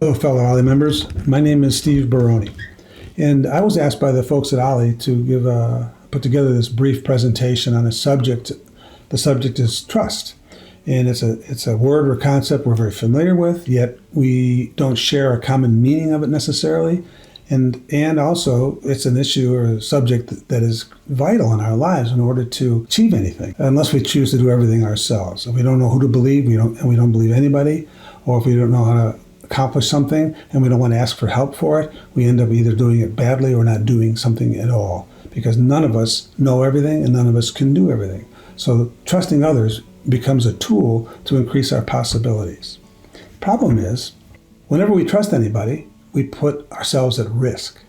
Hello, fellow OLLI members. My name is Steve Barone, and I was asked by the folks at OLLI to put together this brief presentation on a subject. The subject is trust, and it's a word or concept we're very familiar with, yet we don't share a common meaning of it necessarily, and also it's an issue or a subject that is vital in our lives in order to achieve anything, unless we choose to do everything ourselves. If we don't know who to believe, we don't believe anybody, or if we don't know how to accomplish something and we don't want to ask for help for it, we end up either doing it badly or not doing something at all, because none of us know everything and none of us can do everything. So trusting others becomes a tool to increase our possibilities. Problem is, whenever we trust anybody, we put ourselves at risk.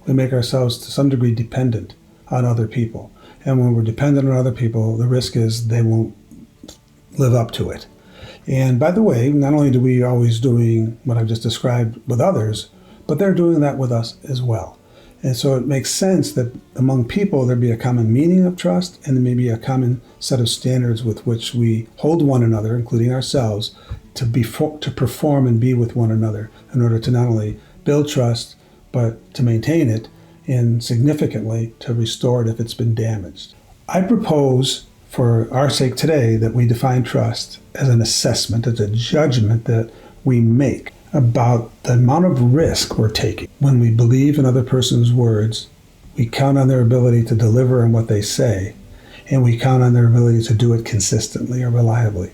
We make ourselves to some degree dependent on other people. And when we're dependent on other people, the risk is they won't live up to it. And by the way, not only do we always doing what I've just described with others, but they're doing that with us as well. And so it makes sense that among people there be a common meaning of trust, and there may be a common set of standards with which we hold one another, including ourselves, to perform and be with one another in order to not only build trust, but to maintain it, and significantly to restore it if it's been damaged. I propose, for our sake today, that we define trust as an assessment, as a judgment that we make about the amount of risk we're taking. When we believe another person's words, we count on their ability to deliver on what they say, and we count on their ability to do it consistently or reliably.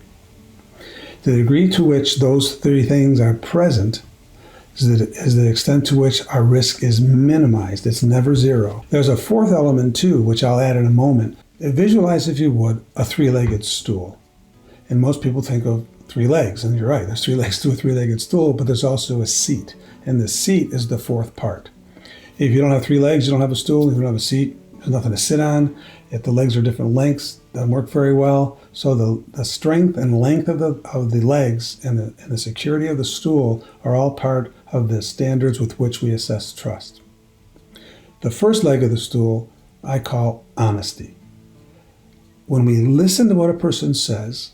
The degree to which those three things are present is the extent to which our risk is minimized. It's never zero. There's a fourth element too, which I'll add in a moment. Visualize, if you would, a three-legged stool. And most people think of three legs, and you're right, there's three legs to a three-legged stool, but there's also a seat, and the seat is the fourth part. If you don't have three legs, you don't have a stool. If you don't have a seat, there's nothing to sit on. If the legs are different lengths, it doesn't work very well. So the strength and length of the legs and the security of the stool are all part of the standards with which we assess trust. The first leg of the stool I call honesty. When we listen to what a person says,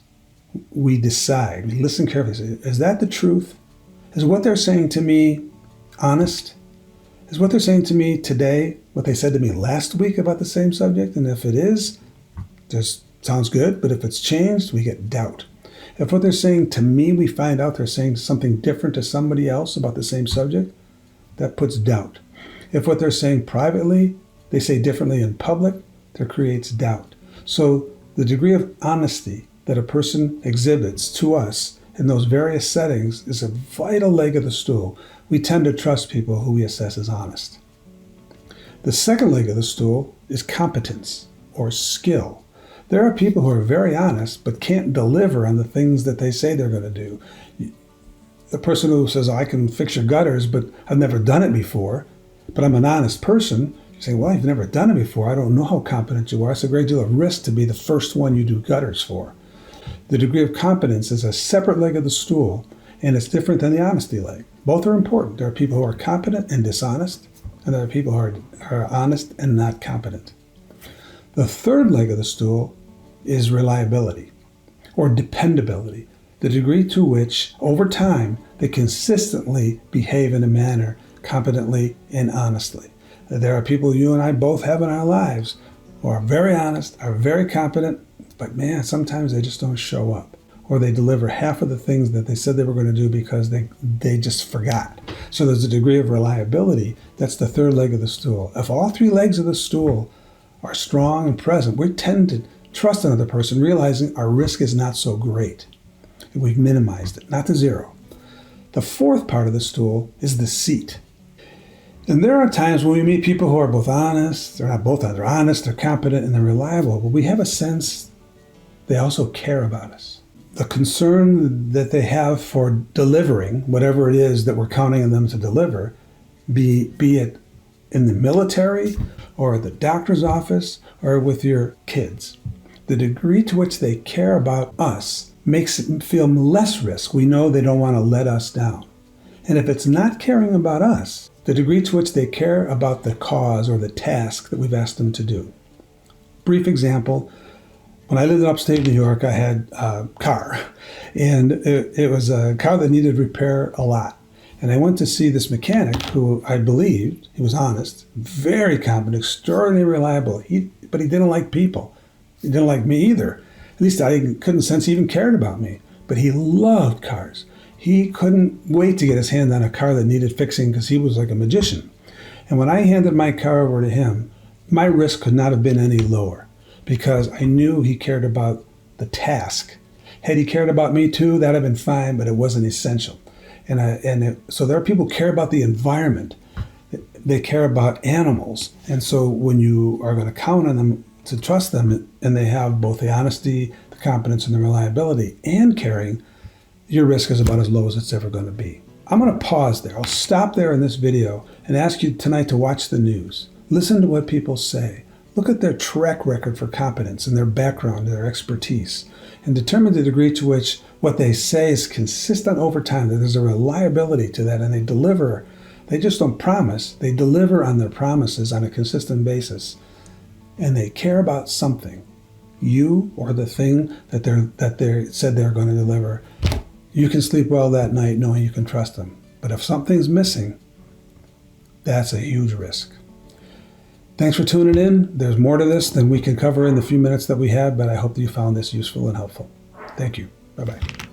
we decide, we listen carefully. Say, is that the truth? Is what they're saying to me honest? Is what they're saying to me today what they said to me last week about the same subject? And if it is, just sounds good. But if it's changed, we get doubt. If what they're saying to me, we find out they're saying something different to somebody else about the same subject, that puts doubt. If what they're saying privately, they say differently in public, that creates doubt. So the degree of honesty that a person exhibits to us in those various settings is a vital leg of the stool. We tend to trust people who we assess as honest. The second leg of the stool is competence or skill. There are people who are very honest but can't deliver on the things that they say they're going to do. The person who says, I can fix your gutters, but I've never done it before, but I'm an honest person, you say, well, you've never done it before. I don't know how competent you are. It's a great deal of risk to be the first one you do gutters for. The degree of competence is a separate leg of the stool, and it's different than the honesty leg. Both are important. There are people who are competent and dishonest, and there are people who are honest and not competent. The third leg of the stool is reliability or dependability, the degree to which, over time, they consistently behave in a manner competently and honestly. There are people you and I both have in our lives who are very honest, are very competent, but man, sometimes they just don't show up, or they deliver half of the things that they said they were going to do because they just forgot. So there's a degree of reliability. That's the third leg of the stool. If all three legs of the stool are strong and present, we tend to trust another person, realizing our risk is not so great. We've minimized it, not to zero. The fourth part of the stool is the seat. And there are times when we meet people who are both honest, they're not both honest, they're honest, they're competent, and they're reliable, but we have a sense they also care about us. The concern that they have for delivering whatever it is that we're counting on them to deliver, be it in the military or at the doctor's office or with your kids. The degree to which they care about us makes it feel less risk. We know they don't want to let us down. And if it's not caring about us, the degree to which they care about the cause or the task that we've asked them to do. Brief example, when I lived in upstate New York, I had a car, and it was a car that needed repair a lot. And I went to see this mechanic who I believed, he was honest, very competent, extraordinarily reliable, but he didn't like people. He didn't like me either. At least I couldn't sense he even cared about me. But he loved cars. He couldn't wait to get his hand on a car that needed fixing because he was like a magician. And when I handed my car over to him, my risk could not have been any lower because I knew he cared about the task. Had he cared about me too, that'd have been fine, but it wasn't essential. So there are people who care about the environment. They care about animals. And so when you are going to count on them to trust them, and they have both the honesty, the competence, and the reliability and caring, your risk is about as low as it's ever going to be. I'm going to pause there. I'll stop there in this video and ask you tonight to watch the news. Listen to what people say. Look at their track record for competence and their background and their expertise, and determine the degree to which what they say is consistent over time, that there's a reliability to that, and they deliver. They just don't promise. They deliver on their promises on a consistent basis, and they care about something, you or the thing that they said they're going to deliver. You can sleep well that night knowing you can trust them. But if something's missing, that's a huge risk. Thanks for tuning in. There's more to this than we can cover in the few minutes that we have, but I hope that you found this useful and helpful. Thank you. Bye-bye.